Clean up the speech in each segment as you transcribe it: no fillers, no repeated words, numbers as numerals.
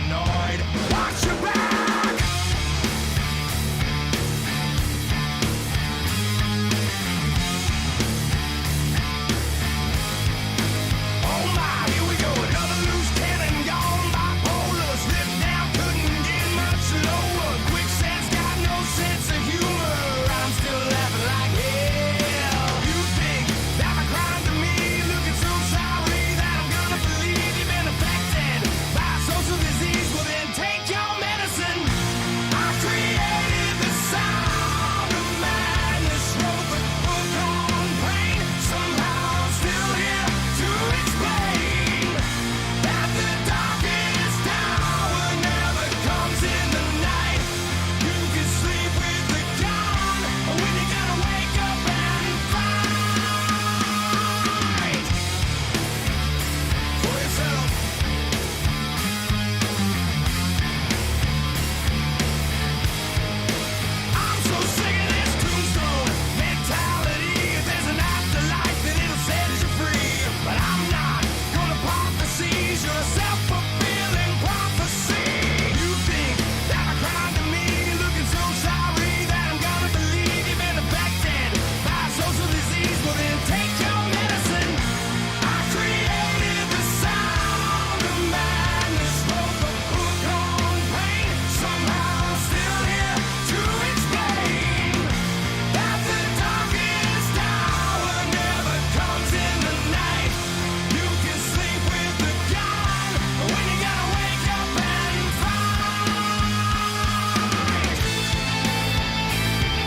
paranoid. Watch your back. Oh my, here we go. Another loose cannon gone bipolar. Slipped down, couldn't get much lower. Quicksand's got no sense of humor. I'm still laughing like hell. You think that my crime to me, looking so sorry that I'm gonna believe you've been affected by social disease. Well then take your medicine. I created the sound of madness, wrote the book on pain. Somehow I'm still here to explain that the darkest hour never comes in the night. You can sleep with the gun when you're gonna wake up and fight for yourself. I'm so sick of this tombstone mentality. If there's an afterlife, then it'll set you free. But I'm not gonna pop the seizure, a self-fulfilling prophecy. You think that my crime to me, looking so sorry that I'm gonna believe you've been affected by social disease. Well then take your medicine. I created the sound of madness, wrote the book on pain. Somehow I'm still here to explain that the darkest hour never comes in the night. You can sleep with the gun when you gotta wake up and fight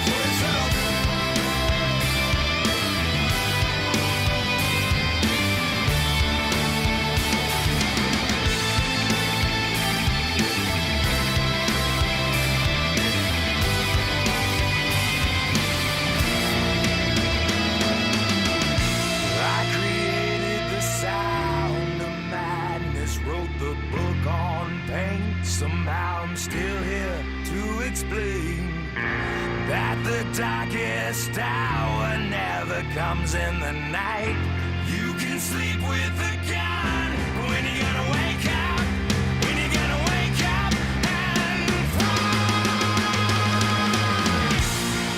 for yourself. I created the sound of madness, wrote the book on pain. Somehow I'm still here to explain that the darkest hour never comes in the night. You can sleep with the gun when you're gonna wake up, when you're gonna wake up and fight.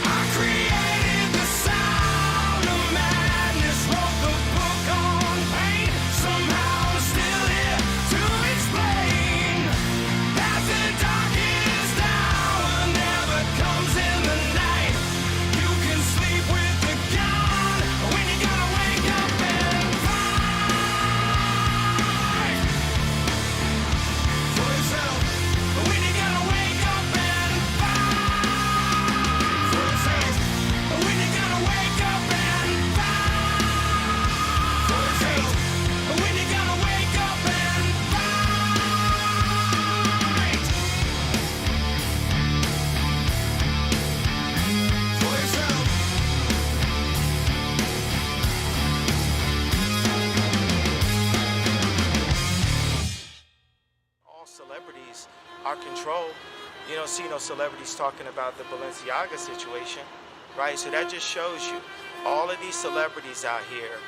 I created the sound of madness, wrote the book on pain. Somehow I'm still here to explain that the darkest hour never comes in the night. You can sleep with the gun when you're gonna wake up and fight for yourself. When you're gonna wake up and fight for yourself. When you're gonna wake up and fight for yourself. When you're gonna wake up and fight for yourself. All celebrities are controlled. You don't see no celebrities talking about the Balenciaga situation, right? So that just shows you all of these celebrities out here,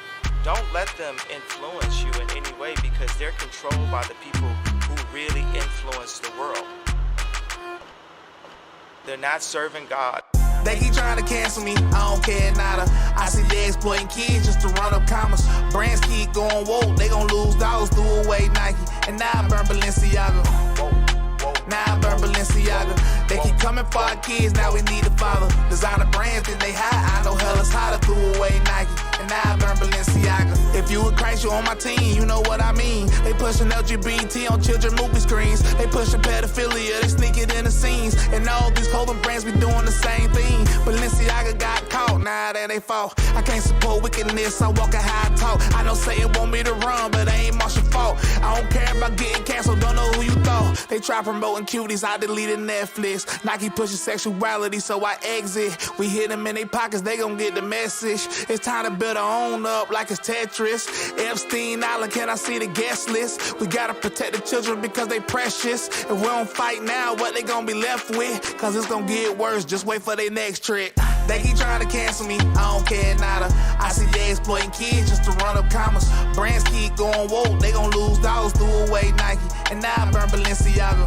don't let them influence you in any way because they're controlled by the people who really influence the world. They're not serving God. They keep trying to cancel me, I don't care nada. I see they exploiting kids just to run up commas. Brands keep going woke, they gon' lose dollars, threw away Nike. And now I burn Balenciaga. Now I burn Balenciaga. They keep coming for our kids, now we need a father. Designer brands, then they hide, I know hell is hotter. Threw away Nike, and now I burn Balenciaga. If you a Christ, you on my team, you know what I mean. They pushing LGBT on children movie screens. They pushing pedophilia, they sneak it in the scenes. And all these clothing brands be doing the same thing. Balenciaga got caught, now that they fault. I can't support wickedness, I walk a high talk. I know Satan want me to run, but it ain't Marshall fault. I don't care about getting canceled, don't know who you thought. They try promoting cuties, I deleted Netflix. Nike pushing sexuality, so I exit. We hit them in their pockets, they gon' get the message. It's time to build our own up like it's Tetris. Epstein Island, can I see the guest list? We gotta protect the children because they precious. If we don't fight now, what they gon' be left with? Cause it's gon' get worse, just wait for their next trick. They keep trying to cancel me, I don't care nada. I see they exploiting kids just to run up commas. Brands keep going woke, they gon' lose dollars, threw away Nike. and now I burn Balenciaga.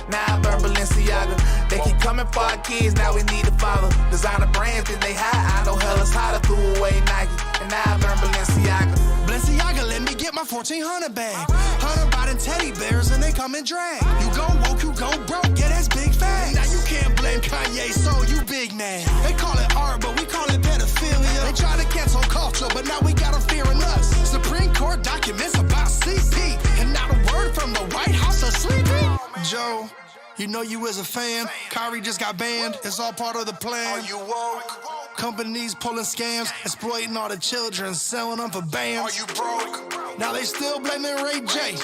Now I burn Balenciaga. They keep coming for our kids, now we need a father. Designer brands, then they high, I know hell is hotter. Threw away Nike, and now I burn Balenciaga. Balenciaga, let me get my 1400 bag. 100 riding teddy bears and they come in drag. You go woke, you go broke, yeah, that's big facts. Now you can't blame Kanye, so you big man. They call it art, but we call it pedophilia. They try to cancel culture, but now we got them fearing us. Supreme Court documents about CP, and not a word from the White House or sleepy. Joe, you know you was a fan. Kyrie just got banned. It's all part of the plan. Are you woke? Companies pulling scams, exploiting all the children, selling them for bands. Are you broke? Now they still blaming Ray J.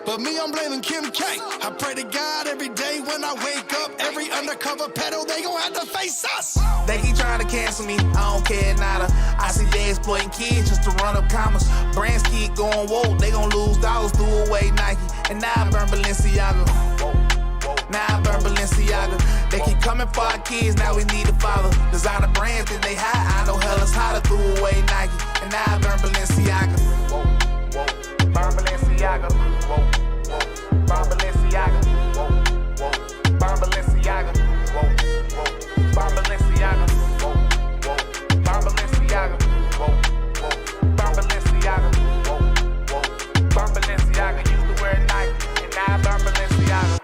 But me, I'm blaming Kim K. I pray to God every day when I wake up. Every undercover pedo, they gon' have to face us. They keep trying to cancel me, I don't care nada. I see they exploiting kids just to run up commas. Brands keep going woke, they gon' lose dollars, threw away Nike, and now I burn Balenciaga. Now I burn Balenciaga. They keep coming for our kids, now we need a father. Designer brands, then they high, I know hell is hotter. Threw away Nike, and now I burn Balenciaga. Burn Balenciaga. Burn Balenciaga. Burn Balenciaga. Burn Balenciaga. Burn Balenciaga. Burn Balenciaga. Burn Balenciaga. Used to wear Nike, and now I burn Balenciaga.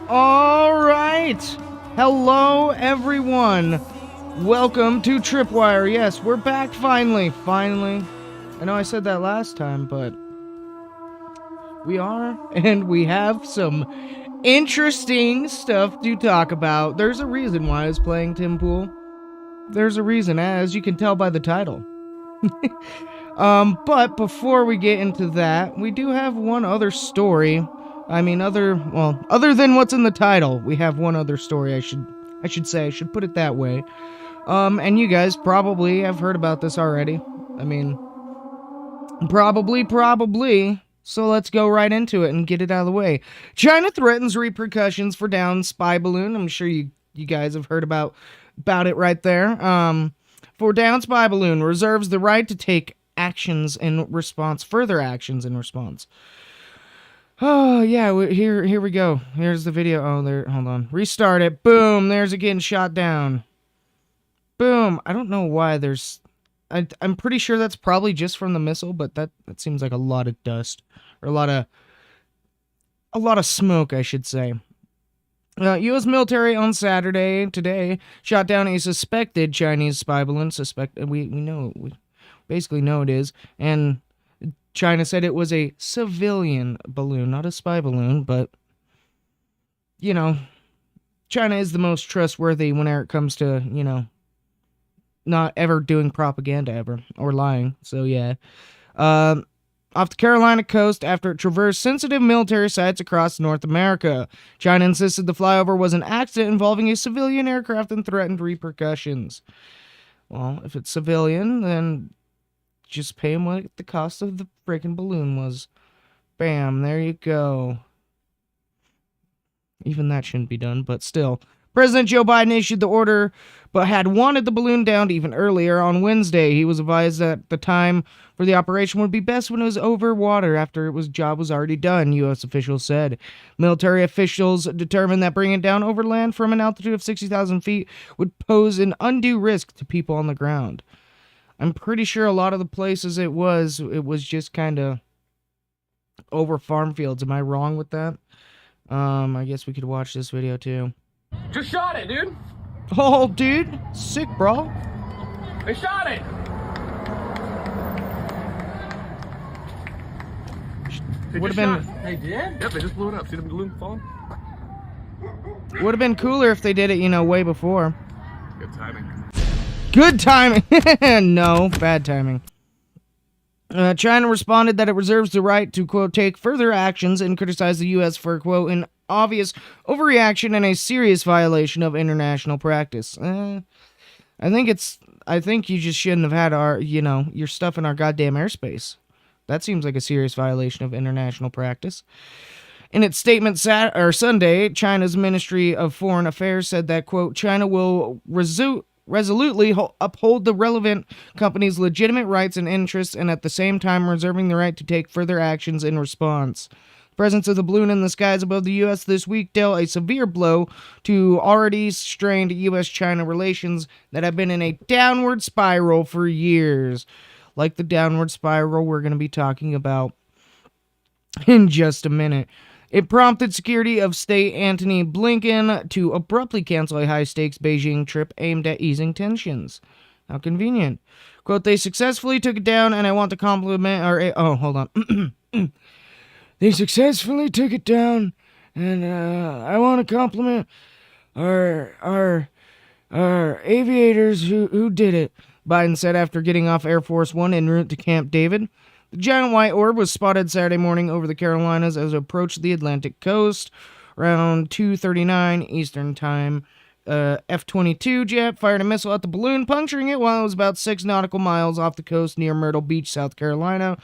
All right. Hello, everyone. Welcome to Tripwire. Yes, we're back finally. Finally. I know I said that last time, but we are, and we have some interesting stuff to talk about. There's a reason why I was playing Tim Pool. There's a reason, as you can tell by the title. But before we get into that, we do have one other story. I mean, other than what's in the title, we have one other story. I should put it that way. And you guys probably have heard about this already. I mean, probably. So let's go right into it and get it out of the way. China threatens repercussions for downed spy balloon. I'm sure you guys have heard about it right there. For downed spy balloon reserves the right to take further actions in response. Oh, yeah, here we go. Here's the video. Oh, there, hold on. Restart it. Boom, there's it getting shot down. Boom. I don't know why there's... I'm pretty sure that's probably just from the missile, but that seems like a lot of dust. Or a lot of smoke, I should say. U.S. military on Saturday, today, shot down a suspected Chinese spy balloon. We basically know it is. And China said it was a civilian balloon, not a spy balloon, but, you know, China is the most trustworthy whenever it comes to, you know, not ever doing propaganda ever, or lying, so yeah. Off the Carolina coast after it traversed sensitive military sites across North America. China insisted the flyover was an accident involving a civilian aircraft and threatened repercussions. Well, if it's civilian, then just pay him what the cost of the freaking balloon was. Bam, there you go. Even that shouldn't be done, but still. President Joe Biden issued the order, but had wanted the balloon downed even earlier. On Wednesday, he was advised that the time for the operation would be best when it was over water after job was already done, U.S. officials said. Military officials determined that bringing it down over land from an altitude of 60,000 feet would pose an undue risk to people on the ground. I'm pretty sure a lot of the places it was just kind of over farm fields. Am I wrong with that? I guess we could watch this video too. Just shot it, dude. Oh, dude. Sick, bro. They shot it. Would have been... They did? Yep, they just blew it up. See the balloon falling? Would have been cooler if they did it, you know, way before. Good timing. Good timing! No, bad timing. China responded that it reserves the right to, quote, take further actions and criticize the U.S. for, quote, an obvious overreaction and a serious violation of international practice. I think you just shouldn't have had your stuff in our goddamn airspace. That seems like a serious violation of international practice. In its statement Sunday, China's Ministry of Foreign Affairs said that, quote, China will resolutely uphold the relevant company's legitimate rights and interests and at the same time reserving the right to take further actions in response. The presence of the balloon in the skies above the U.S. this week dealt a severe blow to already strained U.S.-China relations that have been in a downward spiral for years. Like the downward spiral we're going to be talking about in just a minute. It prompted Secretary of State Antony Blinken to abruptly cancel a high-stakes Beijing trip aimed at easing tensions. How convenient. Quote, they successfully took it down, and I want to compliment hold on. They successfully took it down, and I want to compliment our aviators who did it, Biden said after getting off Air Force One en route to Camp David. The giant white orb was spotted Saturday morning over the Carolinas as it approached the Atlantic coast around 2:39 Eastern Time. F-22 jet fired a missile at the balloon, puncturing it while it was about 6 nautical miles off the coast near Myrtle Beach, South Carolina.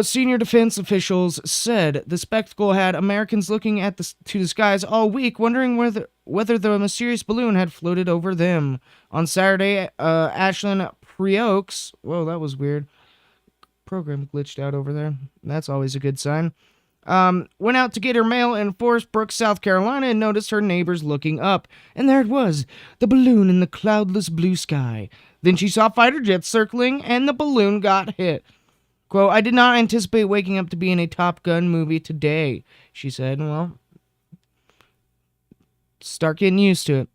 Senior defense officials said the spectacle had Americans looking to the skies all week, wondering whether the mysterious balloon had floated over them. On Saturday, Ashlyn Preoaks, whoa, that was weird. Program glitched out over there. That's always a good sign. Went out to get her mail in Forest Brook, South Carolina, and noticed her neighbors looking up. And there it was, the balloon in the cloudless blue sky. Then she saw fighter jets circling, and the balloon got hit. Quote, I did not anticipate waking up to be in a Top Gun movie today, she said. Well, start getting used to it.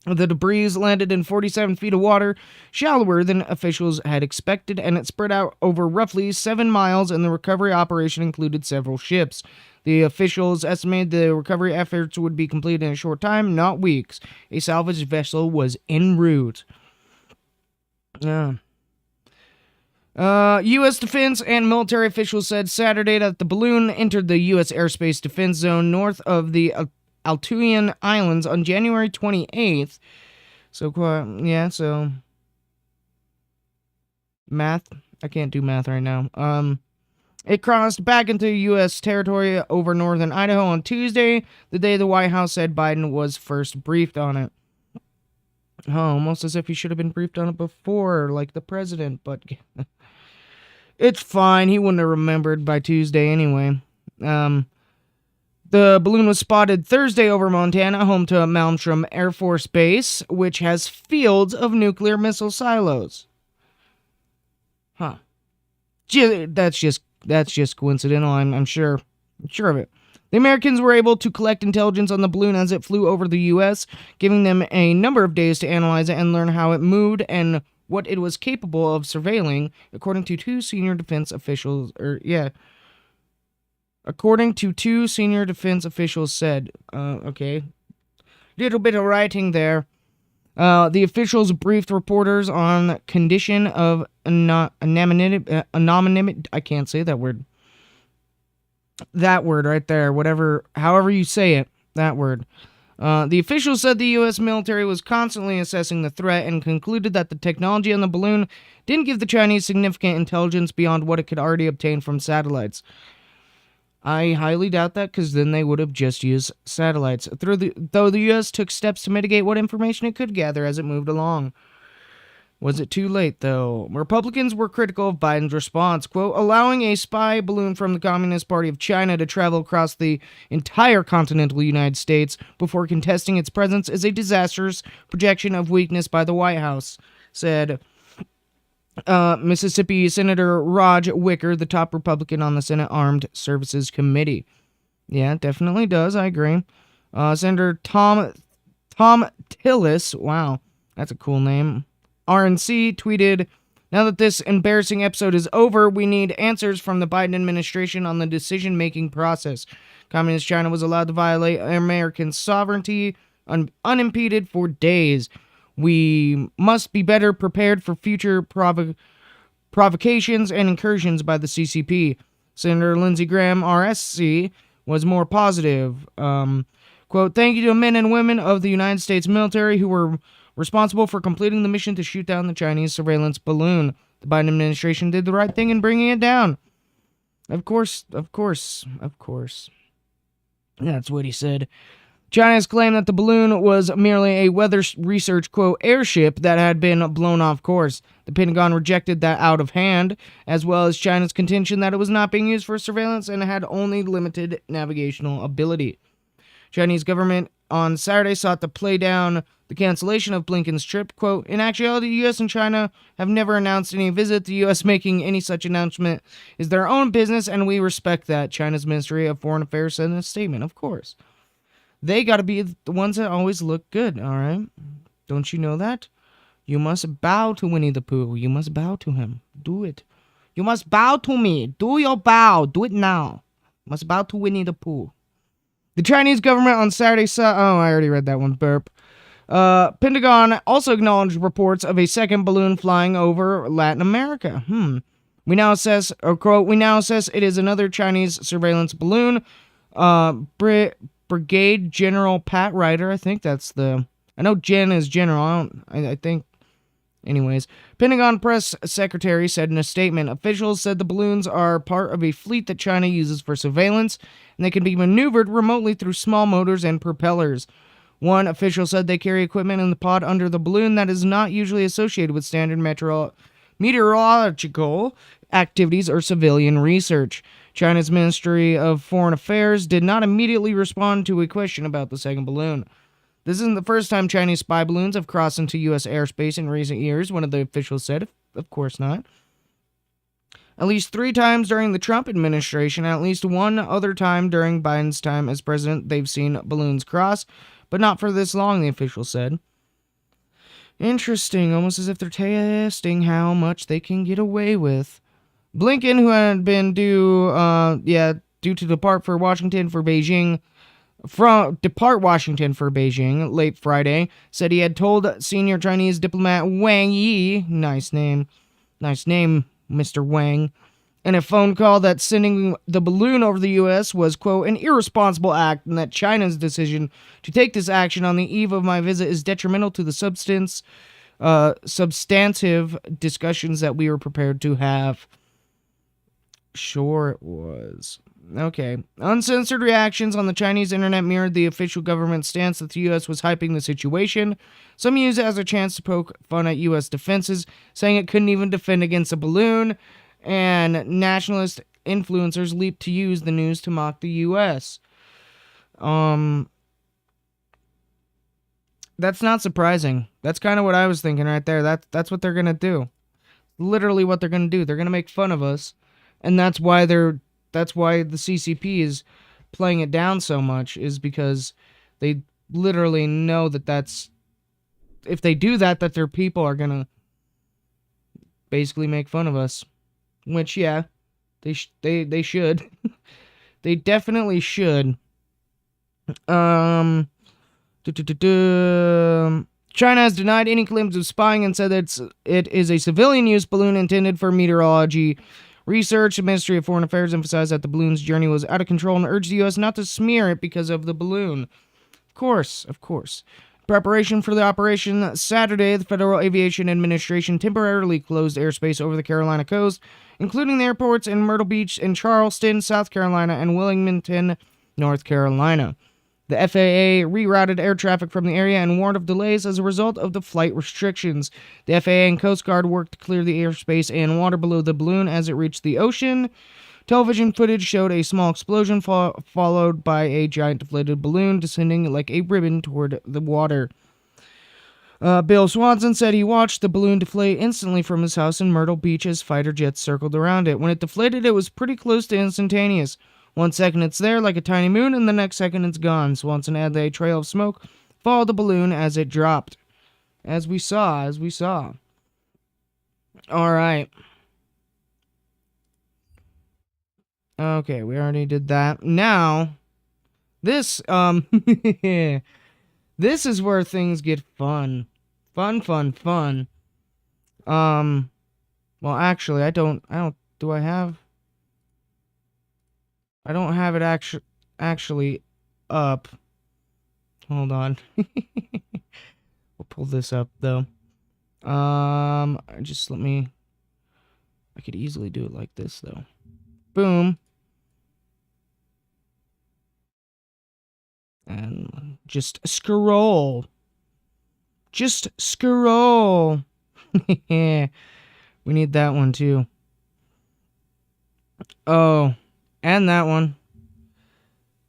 The debris landed in 47 feet of water, shallower than officials had expected, and it spread out over roughly 7 miles, and the recovery operation included several ships. The officials estimated the recovery efforts would be completed in a short time, not weeks. A salvage vessel was en route. U.S. defense and military officials said Saturday that the balloon entered the U.S. airspace defense zone north of the Aleutian Islands on January 28th. So math. I can't do math right now. It crossed back into U.S. territory over northern Idaho on Tuesday, the day the White House said Biden was first briefed on it. Oh, almost as if he should have been briefed on it before, like the president, but it's fine. He wouldn't have remembered by Tuesday anyway. The balloon was spotted Thursday over Montana, home to Malmstrom Air Force Base, which has fields of nuclear missile silos. Huh. That's just coincidental, I'm sure. I'm sure of it. The Americans were able to collect intelligence on the balloon as it flew over the U.S., giving them a number of days to analyze it and learn how it moved and what it was capable of surveilling, according to two senior defense officials. According to two senior defense officials said, okay, little bit of writing there. The officials briefed reporters on condition of anonymity. I can't say that word. That word right there, however you say it, that word. The officials said the U.S. military was constantly assessing the threat and concluded that the technology on the balloon didn't give the Chinese significant intelligence beyond what it could already obtain from satellites. I highly doubt that, because then they would have just used satellites. Though the U.S. took steps to mitigate what information it could gather as it moved along. Was it too late, though? Republicans were critical of Biden's response, quote, allowing a spy balloon from the Communist Party of China to travel across the entire continental United States before contesting its presence is a disastrous projection of weakness by the White House, said Mississippi Senator Raj Wicker, the top Republican on the Senate Armed Services Committee. Yeah, it definitely does. I agree. Senator Tom Tillis, wow, that's a cool name, RNC, tweeted, now that this embarrassing episode is over, we need answers from the Biden administration on the decision-making process. Communist China was allowed to violate American sovereignty unimpeded for days. We must be better prepared for future provocations and incursions by the CCP. Senator Lindsey Graham, RSC, was more positive. Quote, thank you to the men and women of the United States military who were responsible for completing the mission to shoot down the Chinese surveillance balloon. The Biden administration did the right thing in bringing it down. Of course. That's what he said. China has claimed that the balloon was merely a weather research, quote, airship that had been blown off course. The Pentagon rejected that out of hand, as well as China's contention that it was not being used for surveillance and had only limited navigational ability. Chinese government on Saturday sought to play down the cancellation of Blinken's trip. Quote, in actuality, the U.S. and China have never announced any visit. The U.S. making any such announcement is their own business, and we respect that, China's Ministry of Foreign Affairs said in a statement. Of course. They gotta be the ones that always look good, alright? Don't you know that? You must bow to Winnie the Pooh. You must bow to him. Do it. You must bow to me. Do your bow. Do it now. You must bow to Winnie the Pooh. The Chinese government on Saturday saw... Oh, I already read that one. Burp. Pentagon also acknowledged reports of a second balloon flying over Latin America. We now assess, or quote, we now assess it is another Chinese surveillance balloon. Brigade General Pat Ryder, I think that's the... I know Jen is general. I think... Anyways, Pentagon press secretary said in a statement, officials said the balloons are part of a fleet that China uses for surveillance, and they can be maneuvered remotely through small motors and propellers. One official said they carry equipment in the pod under the balloon that is not usually associated with standard meteorological activities or civilian research. China's Ministry of Foreign Affairs did not immediately respond to a question about the second balloon. This isn't the first time Chinese spy balloons have crossed into U.S. airspace in recent years, one of the officials said. Of course not. At least 3 times during the Trump administration, and at least one other time during Biden's time as president, they've seen balloons cross. but not for this long, the official said. Interesting, almost as if they're testing how much they can get away with. Blinken, who had been due to depart Washington for Beijing late Friday, said he had told senior Chinese diplomat Wang Yi, nice name, Mr. Wang, in a phone call that sending the balloon over the U.S. was, quote, an irresponsible act, and that China's decision to take this action on the eve of my visit is detrimental to the substantive discussions that we were prepared to have. Sure it was. Okay. Uncensored reactions on the Chinese internet mirrored the official government stance that the U.S. was hyping the situation. Some used it as a chance to poke fun at U.S. defenses, saying it couldn't even defend against a balloon, and nationalist influencers leaped to use the news to mock the U.S. That's not surprising. That's kind of what I was thinking right there. That's what they're going to do. Literally what they're going to do. They're going to make fun of us, and that's why the CCP is playing it down so much, is because they literally know that if they do that their people are going to basically make fun of us. Which, yeah, they should. They definitely should. China has denied any claims of spying and said that it is a civilian-use balloon intended for meteorology research. The Ministry of Foreign Affairs emphasized that the balloon's journey was out of control and urged the U.S. not to smear it because of the balloon. Of course. Preparation for the operation. Saturday, the Federal Aviation Administration temporarily closed airspace over the Carolina coast, including the airports in Myrtle Beach and Charleston, South Carolina, and Wilmington, North Carolina. The FAA rerouted air traffic from the area and warned of delays as a result of the flight restrictions. The FAA and Coast Guard worked to clear the airspace and water below the balloon as it reached the ocean. Television footage showed a small explosion followed by a giant deflated balloon descending like a ribbon toward the water. Bill Swanson said he watched the balloon deflate instantly from his house in Myrtle Beach as fighter jets circled around it. When it deflated, it was pretty close to instantaneous. 1 second it's there like a tiny moon, and the next second it's gone. Swanson added that a trail of smoke followed the balloon as it dropped. As we saw. All right. Okay, we already did that. Now, this this is where things get fun. Fun. Well, actually, I don't have it actually up. Hold on. We'll pull this up though. I could easily do it like this though. Boom. And just scroll. We need that one too. Oh, and that one.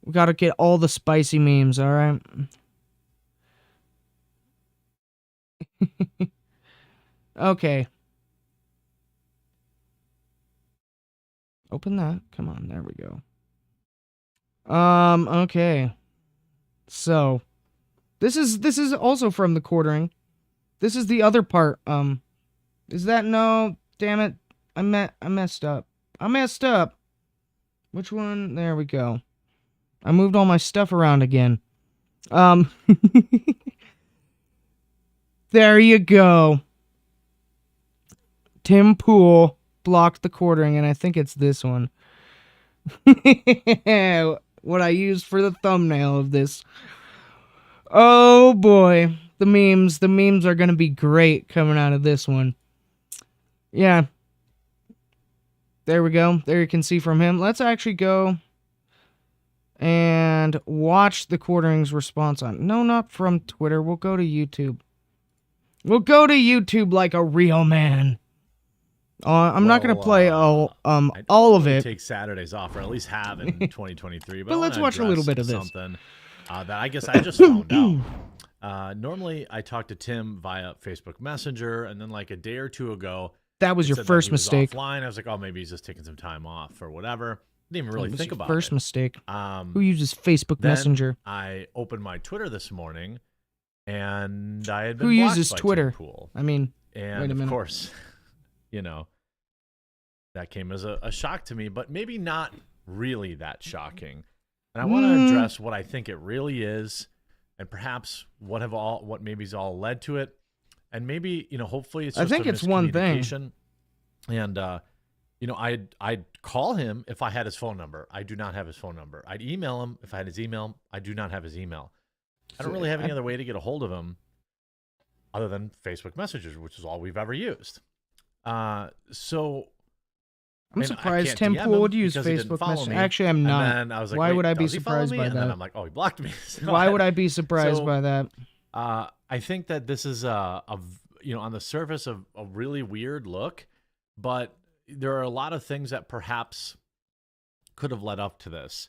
We gotta get all the spicy memes, alright? Okay. Open that. Come on, there we go. Okay. So, this is also from the quartering. This is the other part. Is that no? Damn it! I messed up. Which one? There we go. I moved all my stuff around again. There you go. Tim Pool blocked the quartering, and I think it's this one. What I used for the thumbnail of this. Oh boy, the memes are gonna be great coming out of this one. Yeah. There we go. There you can see from him. Let's actually go and watch the quartering's response on. No, not from Twitter. We'll go to YouTube. We'll go to YouTube like a real man. I'm not going to play all of it. Take Saturdays off, or at least have in 2023. But let's watch a little bit of this. Something that I guess I just found out. Normally, I talk to Tim via Facebook Messenger, and then like a day or two ago, that was your first mistake. Offline. I was like, oh, maybe he's just taking some time off or whatever. Didn't even really That was think your about first it. mistake. Who uses Facebook Then Messenger? I opened my Twitter this morning, and I had been Who blocked uses by Twitter? Tim Pool. I mean, And wait a of minute. course, that came as a shock to me, but maybe not really that shocking. And I want to address what I think it really is, and perhaps what maybe's all led to it, and maybe hopefully it's I just think a it's one thing. miscommunication. And I'd call him if I had his phone number. I do not have his phone number. I'd email him if I had his email. I do not have his email. I don't really have any other way to get a hold of him other than Facebook Messages, which is all we've ever used. So I'm I surprised can't Tim DM Pool him would use because he didn't Facebook follow Messenger. me. Actually, I'm not. And then I was like, Why wait, would I be does he follow surprised me? by And then that? I'm like, oh, he blocked me. So Why would I be surprised so, by that? I think that this is on the surface of a really weird look, but there are a lot of things that perhaps could have led up to this.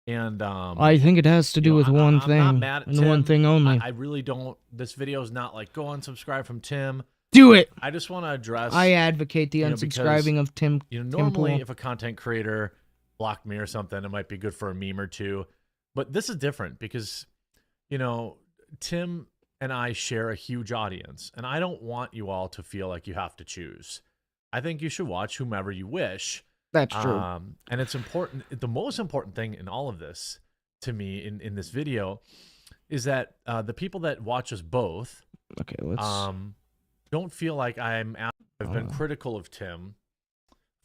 And I think it has to do with one I'm thing not mad at and Tim. one thing only. I really don't. This video is not like go unsubscribe from Tim. Do it. I just want to address. I advocate the because, unsubscribing of Tim. Normally, Tim Pool. if a content creator blocked me or something, it might be good for a meme or two. But this is different because, Tim and I share a huge audience, and I don't want you all to feel like you have to choose. I think you should watch whomever you wish. That's true. And it's important. The most important thing in all of this, to me, in this video, is that the people that watch us both, Okay, let's. don't feel like I've been critical of Tim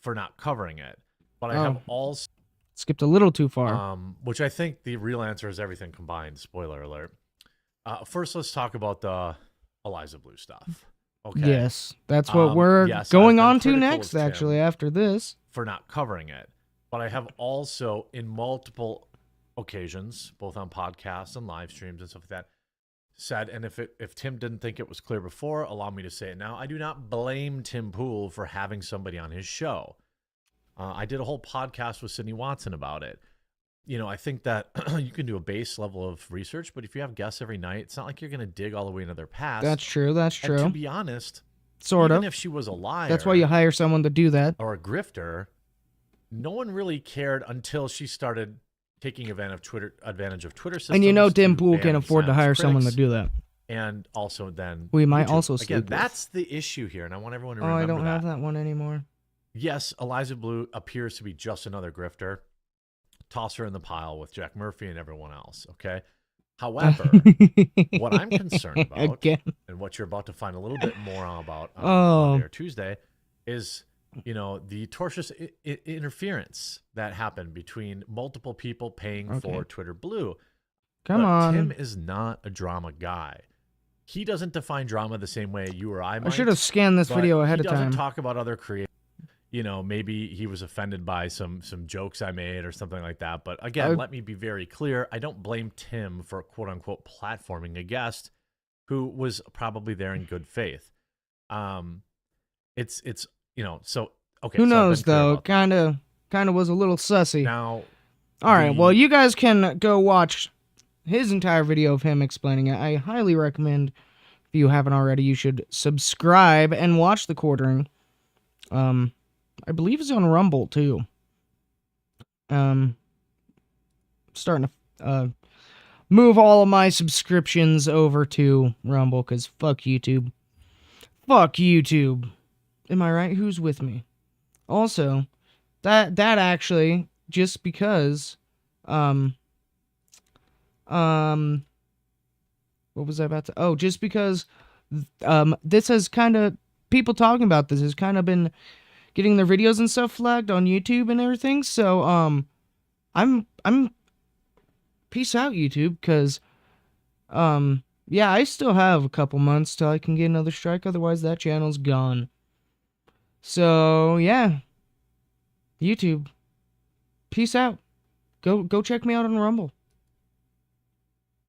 for not covering it, but I have also Skipped a little too far. which I think the real answer is everything combined. Spoiler alert. First, let's talk about the ELIZA Bleu stuff. Okay. Yes, that's what we're yes, going I've been on to critical next. of Tim Actually, after this. for not covering it, but I have also, in multiple occasions, both on podcasts and live streams and stuff like that, said, and if Tim didn't think it was clear before, allow me to say it now. I do not blame Tim Pool for having somebody on his show. I did a whole podcast with Sydney Watson about it. I think that you can do a base level of research, but if you have guests every night, it's not like you're going to dig all the way into their past. That's true. That's And to true. be honest, Sort even of. if she was a liar, That's why you hire someone to do that. or a grifter, no one really cared until she started taking advantage of Twitter systems. And Tim to Pool ban can afford to silence hire someone to critics, do that. and also then We might YouTube. also Again, sleep with. that's the issue here, and I want everyone to Oh, remember I don't that. have that one anymore. Yes, ELIZA Bleu appears to be just another grifter. Toss her in the pile with Jack Murphy and everyone else, okay? However, what I'm concerned about, Again. and what you're about to find a little bit more about on Oh. Monday or Tuesday, is the tortious interference that happened between multiple people paying for Twitter Blue. Come Look, on. Tim is not a drama guy. He doesn't define drama the same way you or I might. I should have scanned this but video ahead he of time. doesn't talk about other creators. Maybe he was offended by some jokes I made or something like that. But again, let me be very clear. I don't blame Tim for quote unquote platforming a guest who was probably there in good faith. It's so okay. Who so I've knows been clear though? about that. Kind of was a little sussy. Now, All right. Well, you guys can go watch his entire video of him explaining it. I highly recommend, if you haven't already, you should subscribe and watch the quartering. I believe it's on Rumble too. Starting to move all of my subscriptions over to Rumble because fuck YouTube. Fuck YouTube. Am I right? Who's with me? Also, that actually, just because what was I about to... Oh, just because this has kind of... People talking about this has kind of been getting their videos and stuff flagged on YouTube and everything. So, I'm... Peace out, YouTube, because, yeah, I still have a couple months till I can get another strike. Otherwise, that channel's gone. So, yeah. YouTube. Peace out. Go check me out on Rumble.